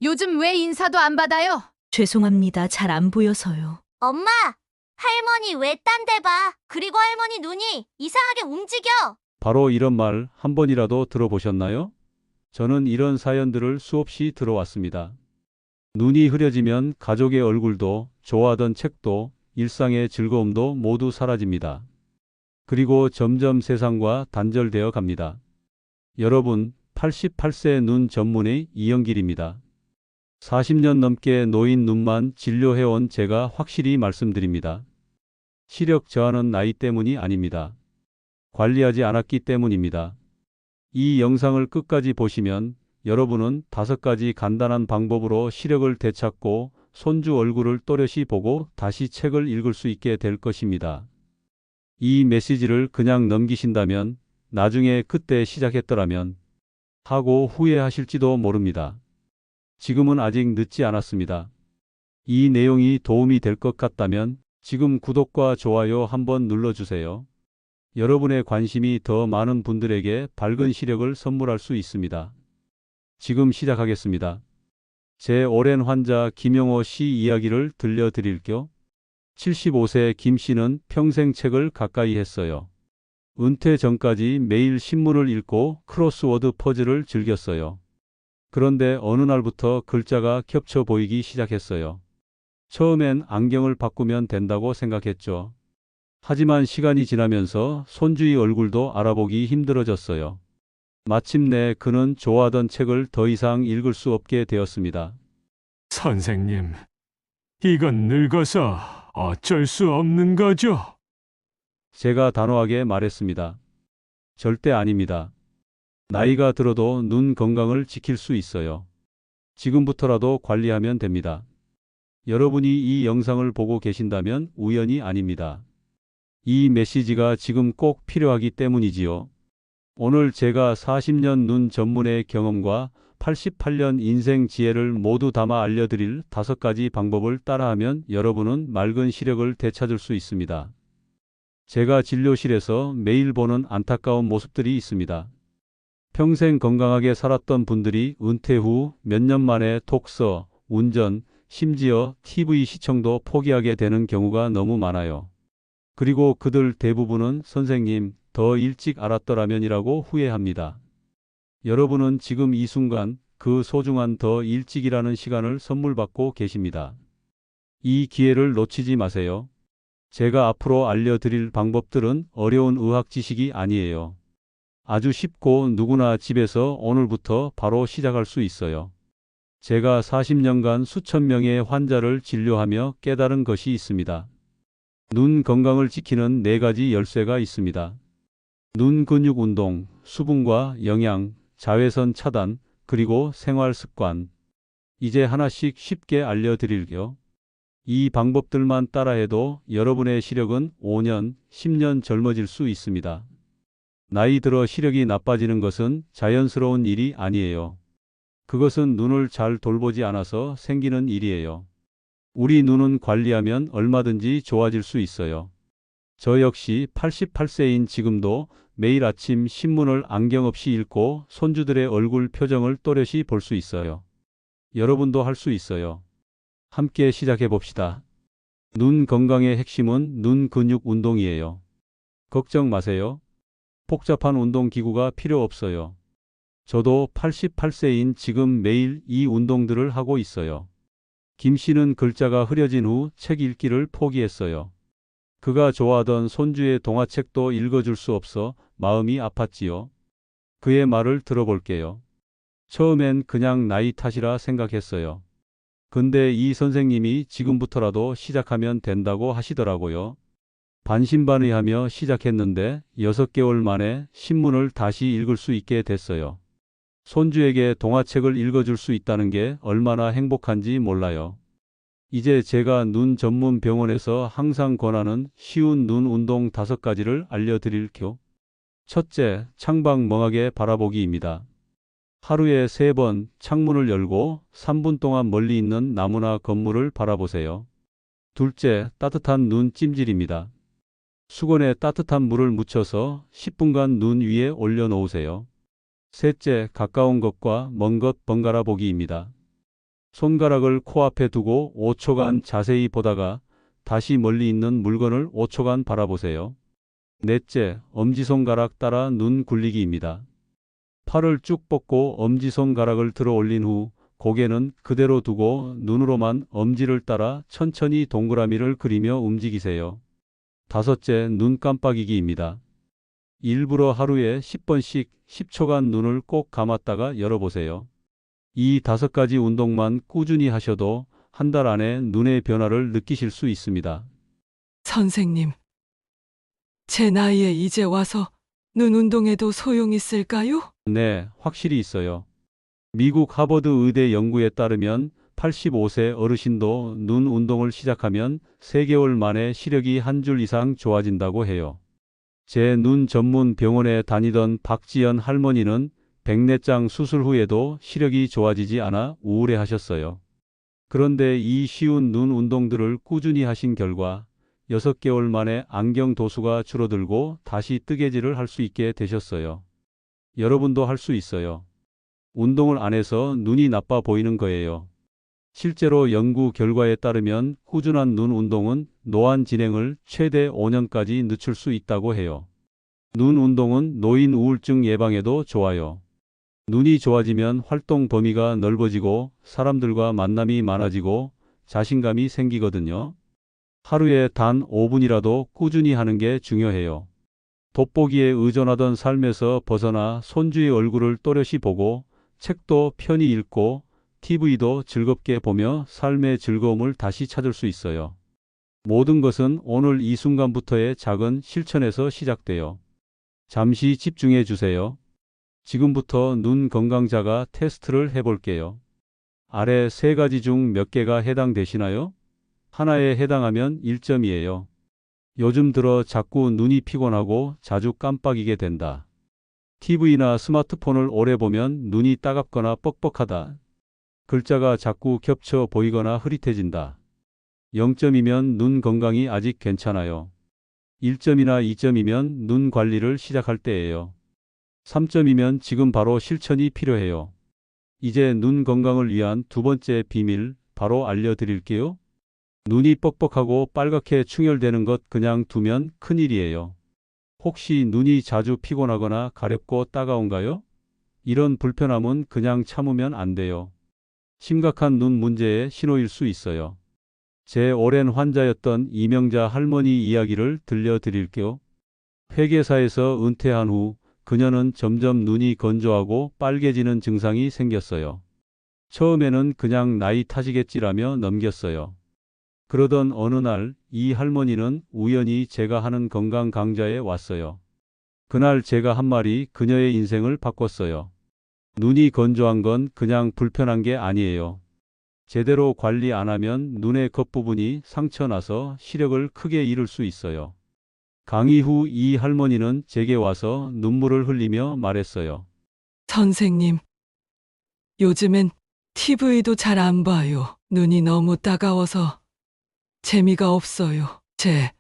요즘 왜 인사도 안 받아요? 죄송합니다. 잘 안 보여서요. 엄마, 할머니 왜 딴 데 봐? 그리고 할머니 눈이 이상하게 움직여. 바로 이런 말 한 번이라도 들어보셨나요? 저는 이런 사연들을 수없이 들어왔습니다. 눈이 흐려지면 가족의 얼굴도, 좋아하던 책도, 일상의 즐거움도 모두 사라집니다. 그리고 점점 세상과 단절되어 갑니다. 여러분, 88세 눈 전문의 이영길입니다. 40년 넘게 노인 눈만 진료해온 제가 확실히 말씀드립니다. 시력 저하는 나이 때문이 아닙니다. 관리하지 않았기 때문입니다. 이 영상을 끝까지 보시면 여러분은 5가지 간단한 방법으로 시력을 되찾고 손주 얼굴을 또렷이 보고 다시 책을 읽을 수 있게 될 것입니다. 이 메시지를 그냥 넘기신다면 나중에 그때 시작했더라면 하고 후회하실지도 모릅니다. 지금은 아직 늦지 않았습니다. 이 내용이 도움이 될 것 같다면 지금 구독과 좋아요 한번 눌러주세요. 여러분의 관심이 더 많은 분들에게 밝은 시력을 선물할 수 있습니다. 지금 시작하겠습니다. 제 오랜 환자 김영호 씨 이야기를 들려드릴게요. 75세 김 씨는 평생 책을 가까이 했어요. 은퇴 전까지 매일 신문을 읽고 크로스워드 퍼즐을 즐겼어요. 그런데 어느 날부터 글자가 겹쳐 보이기 시작했어요. 처음엔 안경을 바꾸면 된다고 생각했죠. 하지만 시간이 지나면서 손주의 얼굴도 알아보기 힘들어졌어요. 마침내 그는 좋아하던 책을 더 이상 읽을 수 없게 되었습니다. 선생님, 이건 늙어서 어쩔 수 없는 거죠? 제가 단호하게 말했습니다. 절대 아닙니다. 나이가 들어도 눈 건강을 지킬 수 있어요. 지금부터라도 관리하면 됩니다. 여러분이 이 영상을 보고 계신다면 우연이 아닙니다. 이 메시지가 지금 꼭 필요하기 때문이지요. 오늘 제가 40년 눈 전문의 경험과 88년 인생 지혜를 모두 담아 알려드릴 5가지 방법을 따라하면 여러분은 맑은 시력을 되찾을 수 있습니다. 제가 진료실에서 매일 보는 안타까운 모습들이 있습니다. 평생 건강하게 살았던 분들이 은퇴 후 몇 년 만에 독서, 운전, 심지어 TV 시청도 포기하게 되는 경우가 너무 많아요. 그리고 그들 대부분은 선생님, 더 일찍 알았더라면이라고 후회합니다. 여러분은 지금 이 순간 그 소중한 더 일찍이라는 시간을 선물 받고 계십니다. 이 기회를 놓치지 마세요. 제가 앞으로 알려드릴 방법들은 어려운 의학 지식이 아니에요. 아주 쉽고 누구나 집에서 오늘부터 바로 시작할 수 있어요. 제가 40년간 수천 명의 환자를 진료하며 깨달은 것이 있습니다. 눈 건강을 지키는 4가지 열쇠가 있습니다. 눈 근육 운동, 수분과 영양, 자외선 차단, 그리고 생활 습관. 이제 하나씩 쉽게 알려드릴게요. 이 방법들만 따라해도 여러분의 시력은 5년, 10년 젊어질 수 있습니다. 나이 들어 시력이 나빠지는 것은 자연스러운 일이 아니에요. 그것은 눈을 잘 돌보지 않아서 생기는 일이에요. 우리 눈은 관리하면 얼마든지 좋아질 수 있어요. 저 역시 88세인 지금도 매일 아침 신문을 안경 없이 읽고 손주들의 얼굴 표정을 또렷이 볼 수 있어요. 여러분도 할 수 있어요. 함께 시작해 봅시다. 눈 건강의 핵심은 눈 근육 운동이에요. 걱정 마세요. 복잡한 운동 기구가 필요 없어요. 저도 88세인 지금 매일 이 운동들을 하고 있어요. 김 씨는 글자가 흐려진 후 책 읽기를 포기했어요. 그가 좋아하던 손주의 동화책도 읽어줄 수 없어 마음이 아팠지요. 그의 말을 들어볼게요. 처음엔 그냥 나이 탓이라 생각했어요. 근데 이 선생님이 지금부터라도 시작하면 된다고 하시더라고요. 반신반의하며 시작했는데 6개월 만에 신문을 다시 읽을 수 있게 됐어요. 손주에게 동화책을 읽어줄 수 있다는 게 얼마나 행복한지 몰라요. 이제 제가 눈 전문 병원에서 항상 권하는 쉬운 눈 운동 5가지를 알려드릴게요. 첫째, 창밖 멍하게 바라보기입니다. 하루에 3번 창문을 열고 3분 동안 멀리 있는 나무나 건물을 바라보세요. 둘째, 따뜻한 눈 찜질입니다. 수건에 따뜻한 물을 묻혀서 10분간 눈 위에 올려놓으세요. 셋째, 가까운 것과 먼 것 번갈아 보기입니다. 손가락을 코앞에 두고 5초간 자세히 보다가 다시 멀리 있는 물건을 5초간 바라보세요. 넷째, 엄지손가락 따라 눈 굴리기입니다. 팔을 쭉 뻗고 엄지손가락을 들어 올린 후 고개는 그대로 두고 눈으로만 엄지를 따라 천천히 동그라미를 그리며 움직이세요. 다섯째, 눈 깜빡이기입니다. 일부러 하루에 10번씩 10초간 눈을 꼭 감았다가 열어보세요. 이 5가지 운동만 꾸준히 하셔도 한 달 안에 눈의 변화를 느끼실 수 있습니다. 선생님, 제 나이에 이제 와서 눈 운동에도 소용 있을까요? 네, 확실히 있어요. 미국 하버드 의대 연구에 따르면 85세 어르신도 눈 운동을 시작하면 3개월 만에 시력이 한 줄 이상 좋아진다고 해요. 제 눈 전문 병원에 다니던 박지연 할머니는 백내장 수술 후에도 시력이 좋아지지 않아 우울해하셨어요. 그런데 이 쉬운 눈 운동들을 꾸준히 하신 결과 6개월 만에 안경 도수가 줄어들고 다시 뜨개질을 할 수 있게 되셨어요. 여러분도 할 수 있어요. 운동을 안 해서 눈이 나빠 보이는 거예요. 실제로 연구 결과에 따르면 꾸준한 눈 운동은 노안 진행을 최대 5년까지 늦출 수 있다고 해요. 눈 운동은 노인 우울증 예방에도 좋아요. 눈이 좋아지면 활동 범위가 넓어지고 사람들과 만남이 많아지고 자신감이 생기거든요. 하루에 단 5분이라도 꾸준히 하는 게 중요해요. 돋보기에 의존하던 삶에서 벗어나 손주의 얼굴을 또렷이 보고 책도 편히 읽고 TV도 즐겁게 보며 삶의 즐거움을 다시 찾을 수 있어요. 모든 것은 오늘 이 순간부터의 작은 실천에서 시작돼요. 잠시 집중해 주세요. 지금부터 눈 건강 자가 테스트를 해볼게요. 아래 3가지 중 몇 개가 해당되시나요? 하나에 해당하면 1점이에요. 요즘 들어 자꾸 눈이 피곤하고 자주 깜빡이게 된다. TV나 스마트폰을 오래 보면 눈이 따갑거나 뻑뻑하다. 글자가 자꾸 겹쳐 보이거나 흐릿해진다. 0점이면 눈 건강이 아직 괜찮아요. 1점이나 2점이면 눈 관리를 시작할 때예요. 3점이면 지금 바로 실천이 필요해요. 이제 눈 건강을 위한 2번째 비밀 바로 알려드릴게요. 눈이 뻑뻑하고 빨갛게 충혈되는 것 그냥 두면 큰일이에요. 혹시 눈이 자주 피곤하거나 가렵고 따가운가요? 이런 불편함은 그냥 참으면 안 돼요. 심각한 눈 문제의 신호일 수 있어요. 제 오랜 환자였던 이명자 할머니 이야기를 들려드릴게요. 회계사에서 은퇴한 후 그녀는 점점 눈이 건조하고 빨개지는 증상이 생겼어요. 처음에는 그냥 나이 탓이겠지라며 넘겼어요. 그러던 어느 날 이 할머니는 우연히 제가 하는 건강 강좌에 왔어요. 그날 제가 한 말이 그녀의 인생을 바꿨어요. 눈이 건조한 건 그냥 불편한 게 아니에요. 제대로 관리 안 하면 눈의 겉부분이 상처나서 시력을 크게 잃을 수 있어요. 강의 후 이 할머니는 제게 와서 눈물을 흘리며 말했어요. 선생님, 요즘엔 TV도 잘 안 봐요. 눈이 너무 따가워서 재미가 없어요. 제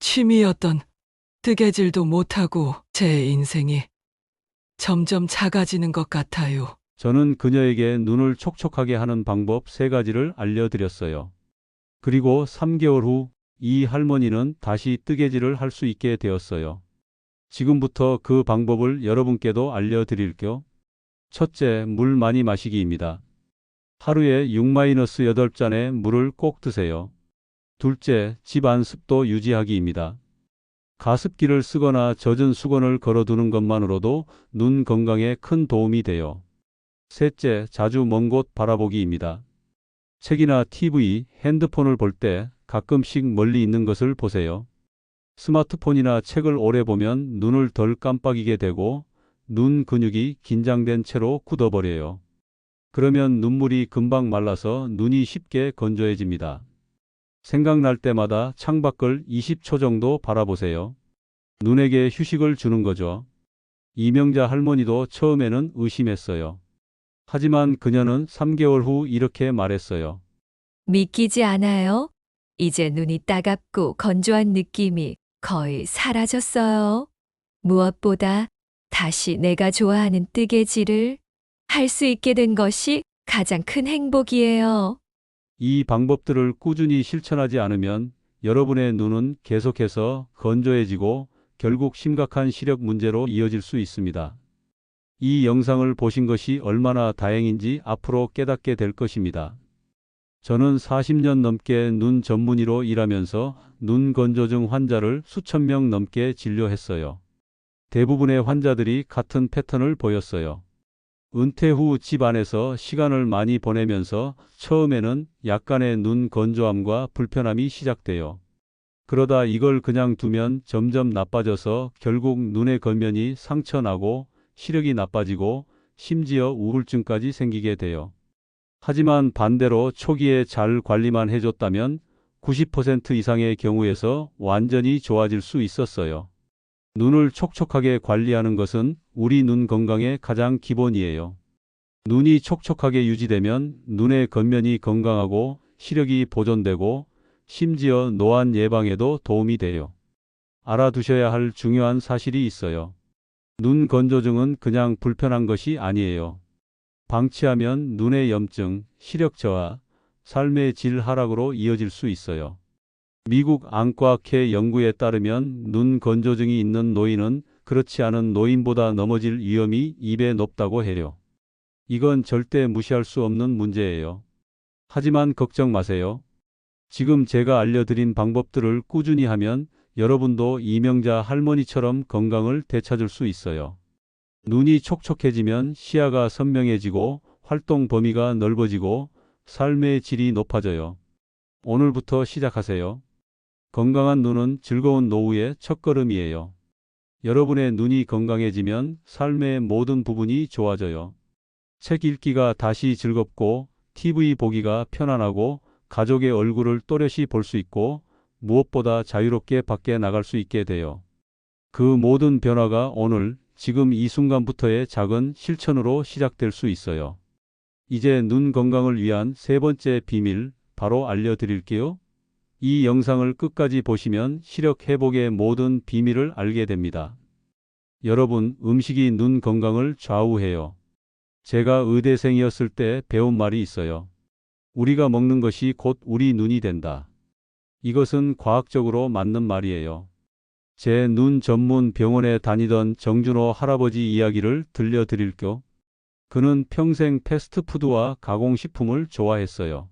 취미였던 뜨개질도 못하고 제 인생이 점점 작아지는 것 같아요. 저는 그녀에게 눈을 촉촉하게 하는 방법 3가지를 알려드렸어요. 그리고 3개월 후 이 할머니는 다시 뜨개질을 할 수 있게 되었어요. 지금부터 그 방법을 여러분께도 알려드릴게요. 첫째, 물 많이 마시기입니다. 하루에 6-8잔의 물을 꼭 드세요. 둘째, 집안 습도 유지하기입니다. 가습기를 쓰거나 젖은 수건을 걸어두는 것만으로도 눈 건강에 큰 도움이 돼요. 셋째, 자주 먼 곳 바라보기입니다. 책이나 TV, 핸드폰을 볼 때 가끔씩 멀리 있는 것을 보세요. 스마트폰이나 책을 오래 보면 눈을 덜 깜빡이게 되고 눈 근육이 긴장된 채로 굳어버려요. 그러면 눈물이 금방 말라서 눈이 쉽게 건조해집니다. 생각날 때마다 창밖을 20초 정도 바라보세요. 눈에게 휴식을 주는 거죠. 이명자 할머니도 처음에는 의심했어요. 하지만 그녀는 3개월 후 이렇게 말했어요. 믿기지 않아요? 이제 눈이 따갑고 건조한 느낌이 거의 사라졌어요. 무엇보다 다시 내가 좋아하는 뜨개질을 할 수 있게 된 것이 가장 큰 행복이에요. 이 방법들을 꾸준히 실천하지 않으면 여러분의 눈은 계속해서 건조해지고 결국 심각한 시력 문제로 이어질 수 있습니다. 이 영상을 보신 것이 얼마나 다행인지 앞으로 깨닫게 될 것입니다. 저는 40년 넘게 눈 전문의로 일하면서 눈 건조증 환자를 수천 명 넘게 진료했어요. 대부분의 환자들이 같은 패턴을 보였어요. 은퇴 후 집 안에서 시간을 많이 보내면서 처음에는 약간의 눈 건조함과 불편함이 시작돼요. 그러다 이걸 그냥 두면 점점 나빠져서 결국 눈의 겉면이 상처나고 시력이 나빠지고 심지어 우울증까지 생기게 돼요. 하지만 반대로 초기에 잘 관리만 해줬다면 90% 이상의 경우에서 완전히 좋아질 수 있었어요. 눈을 촉촉하게 관리하는 것은 우리 눈 건강의 가장 기본이에요. 눈이 촉촉하게 유지되면 눈의 겉면이 건강하고 시력이 보존되고 심지어 노안 예방에도 도움이 돼요. 알아두셔야 할 중요한 사실이 있어요. 눈 건조증은 그냥 불편한 것이 아니에요. 방치하면 눈의 염증, 시력 저하, 삶의 질 하락으로 이어질 수 있어요. 미국 안과학회 연구에 따르면 눈 건조증이 있는 노인은 그렇지 않은 노인보다 넘어질 위험이 2배 높다고 해요. 이건 절대 무시할 수 없는 문제예요. 하지만 걱정 마세요. 지금 제가 알려드린 방법들을 꾸준히 하면 여러분도 이명자 할머니처럼 건강을 되찾을 수 있어요. 눈이 촉촉해지면 시야가 선명해지고 활동 범위가 넓어지고 삶의 질이 높아져요. 오늘부터 시작하세요. 건강한 눈은 즐거운 노후의 첫걸음이에요. 여러분의 눈이 건강해지면 삶의 모든 부분이 좋아져요. 책 읽기가 다시 즐겁고 TV 보기가 편안하고 가족의 얼굴을 또렷이 볼 수 있고 무엇보다 자유롭게 밖에 나갈 수 있게 돼요. 그 모든 변화가 오늘, 지금 이 순간부터의 작은 실천으로 시작될 수 있어요. 이제 눈 건강을 위한 세 번째 비밀 바로 알려드릴게요. 이 영상을 끝까지 보시면 시력 회복의 모든 비밀을 알게 됩니다. 여러분, 음식이 눈 건강을 좌우해요. 제가 의대생이었을 때 배운 말이 있어요. 우리가 먹는 것이 곧 우리 눈이 된다. 이것은 과학적으로 맞는 말이에요. 제 눈 전문 병원에 다니던 정준호 할아버지 이야기를 들려드릴게요. 그는 평생 패스트푸드와 가공식품을 좋아했어요.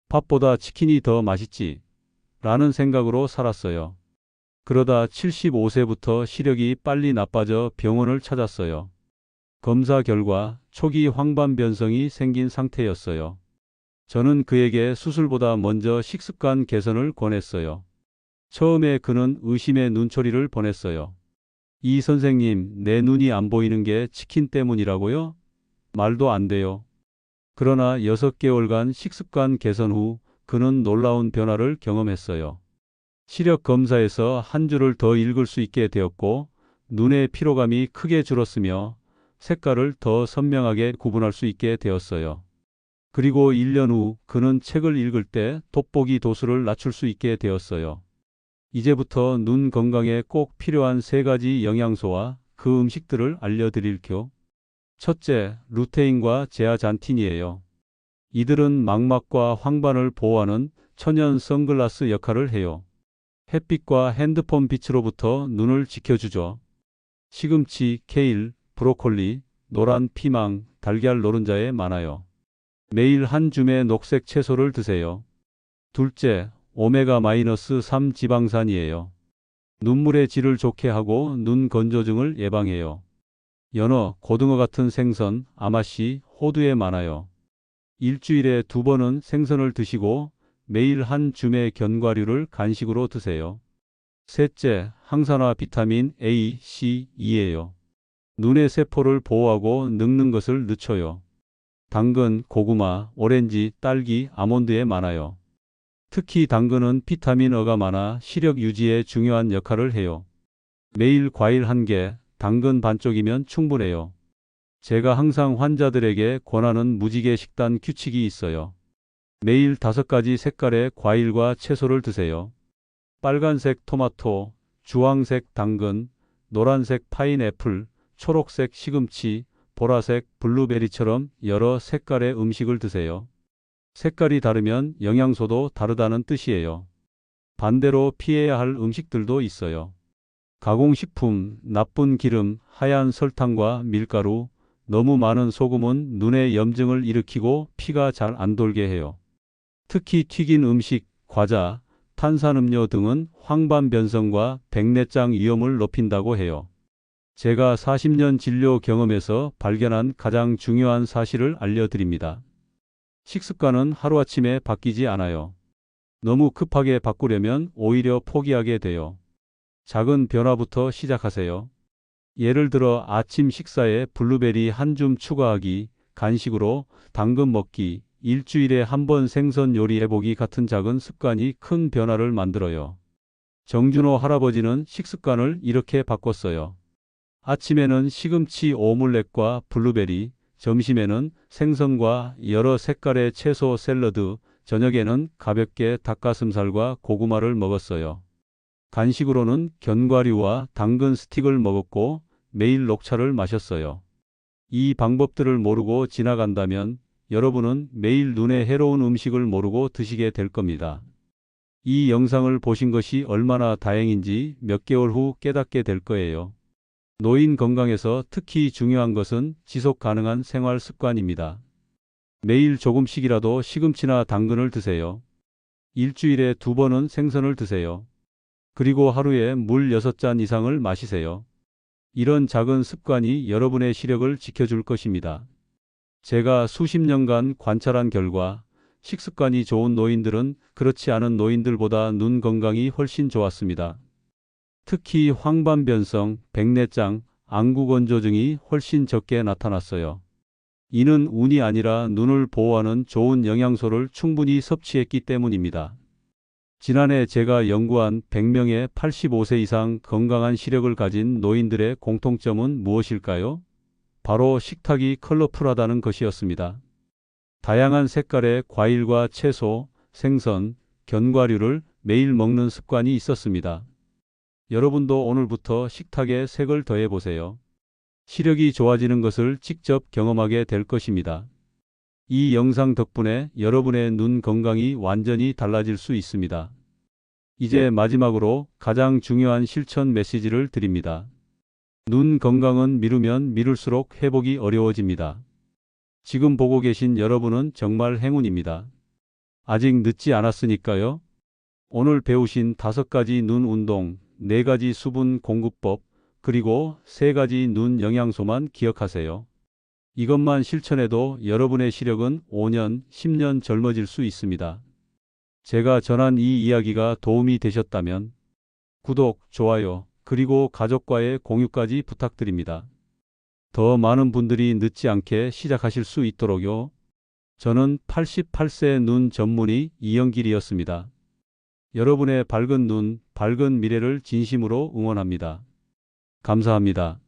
밥보다 치킨이 더 맛있지 라는 생각으로 살았어요. 그러다 75세부터 시력이 빨리 나빠져 병원을 찾았어요. 검사 결과 초기 황반변성이 생긴 상태였어요. 저는 그에게 수술보다 먼저 식습관 개선을 권했어요. 처음에 그는 의심의 눈초리를 보냈어요. 이 선생님, 내 눈이 안 보이는 게 치킨 때문이라고요? 말도 안 돼요. 그러나 6개월간 식습관 개선 후 그는 놀라운 변화를 경험했어요. 시력 검사에서 한 줄을 더 읽을 수 있게 되었고 눈의 피로감이 크게 줄었으며 색깔을 더 선명하게 구분할 수 있게 되었어요. 그리고 1년 후 그는 책을 읽을 때 돋보기 도수를 낮출 수 있게 되었어요. 이제부터 눈 건강에 꼭 필요한 3가지 영양소와 그 음식들을 알려드릴게요. 첫째, 루테인과 제아잔틴이에요. 이들은 망막과 황반을 보호하는 천연 선글라스 역할을 해요. 햇빛과 핸드폰 빛으로부터 눈을 지켜주죠. 시금치, 케일, 브로콜리, 노란 피망, 달걀 노른자에 많아요. 매일 한 줌의 녹색 채소를 드세요. 둘째, 오메가-3 지방산이에요. 눈물의 질을 좋게 하고 눈 건조증을 예방해요. 연어, 고등어 같은 생선, 아마씨, 호두에 많아요. 일주일에 2번은 생선을 드시고 매일 한 줌의 견과류를 간식으로 드세요. 셋째, 항산화 비타민 A, C, E예요. 눈의 세포를 보호하고 늙는 것을 늦춰요. 당근, 고구마, 오렌지, 딸기, 아몬드에 많아요. 특히 당근은 비타민 E가 많아 시력 유지에 중요한 역할을 해요. 매일 과일 1개, 당근 반쪽이면 충분해요. 제가 항상 환자들에게 권하는 무지개 식단 규칙이 있어요. 매일 5가지 색깔의 과일과 채소를 드세요. 빨간색 토마토, 주황색 당근, 노란색 파인애플, 초록색 시금치, 보라색, 블루베리처럼 여러 색깔의 음식을 드세요. 색깔이 다르면 영양소도 다르다는 뜻이에요. 반대로 피해야 할 음식들도 있어요. 가공식품, 나쁜 기름, 하얀 설탕과 밀가루, 너무 많은 소금은 눈의 염증을 일으키고 피가 잘 안 돌게 해요. 특히 튀긴 음식, 과자, 탄산음료 등은 황반변성과 백내장 위험을 높인다고 해요. 제가 40년 진료 경험에서 발견한 가장 중요한 사실을 알려드립니다. 식습관은 하루아침에 바뀌지 않아요. 너무 급하게 바꾸려면 오히려 포기하게 돼요. 작은 변화부터 시작하세요. 예를 들어 아침 식사에 블루베리 한 줌 추가하기, 간식으로 당근 먹기, 일주일에 한 번 생선 요리해보기 같은 작은 습관이 큰 변화를 만들어요. 정준호 할아버지는 식습관을 이렇게 바꿨어요. 아침에는 시금치 오믈렛과 블루베리, 점심에는 생선과 여러 색깔의 채소 샐러드, 저녁에는 가볍게 닭가슴살과 고구마를 먹었어요. 간식으로는 견과류와 당근 스틱을 먹었고 매일 녹차를 마셨어요. 이 방법들을 모르고 지나간다면 여러분은 매일 눈에 해로운 음식을 모르고 드시게 될 겁니다. 이 영상을 보신 것이 얼마나 다행인지 몇 개월 후 깨닫게 될 거예요. 노인 건강에서 특히 중요한 것은 지속 가능한 생활 습관입니다. 매일 조금씩이라도 시금치나 당근을 드세요. 일주일에 2번은 생선을 드세요. 그리고 하루에 물 6잔 이상을 마시세요. 이런 작은 습관이 여러분의 시력을 지켜줄 것입니다. 제가 수십 년간 관찰한 결과 식습관이 좋은 노인들은 그렇지 않은 노인들보다 눈 건강이 훨씬 좋았습니다. 특히 황반변성, 백내장, 안구건조증이 훨씬 적게 나타났어요. 이는 운이 아니라 눈을 보호하는 좋은 영양소를 충분히 섭취했기 때문입니다. 지난해 제가 연구한 100명의 85세 이상 건강한 시력을 가진 노인들의 공통점은 무엇일까요? 바로 식탁이 컬러풀하다는 것이었습니다. 다양한 색깔의 과일과 채소, 생선, 견과류를 매일 먹는 습관이 있었습니다. 여러분도 오늘부터 식탁에 색을 더해보세요. 시력이 좋아지는 것을 직접 경험하게 될 것입니다. 이 영상 덕분에 여러분의 눈 건강이 완전히 달라질 수 있습니다. 이제 마지막으로 가장 중요한 실천 메시지를 드립니다. 눈 건강은 미루면 미룰수록 회복이 어려워집니다. 지금 보고 계신 여러분은 정말 행운입니다. 아직 늦지 않았으니까요. 오늘 배우신 5가지 눈 운동, 4가지 수분 공급법, 그리고 3가지 눈 영양소만 기억하세요. 이것만 실천해도 여러분의 시력은 5년, 10년 젊어질 수 있습니다. 제가 전한 이 이야기가 도움이 되셨다면 구독, 좋아요, 그리고 가족과의 공유까지 부탁드립니다. 더 많은 분들이 늦지 않게 시작하실 수 있도록요. 저는 88세 눈 전문의 이영길이었습니다. 여러분의 밝은 눈, 밝은 미래를 진심으로 응원합니다. 감사합니다.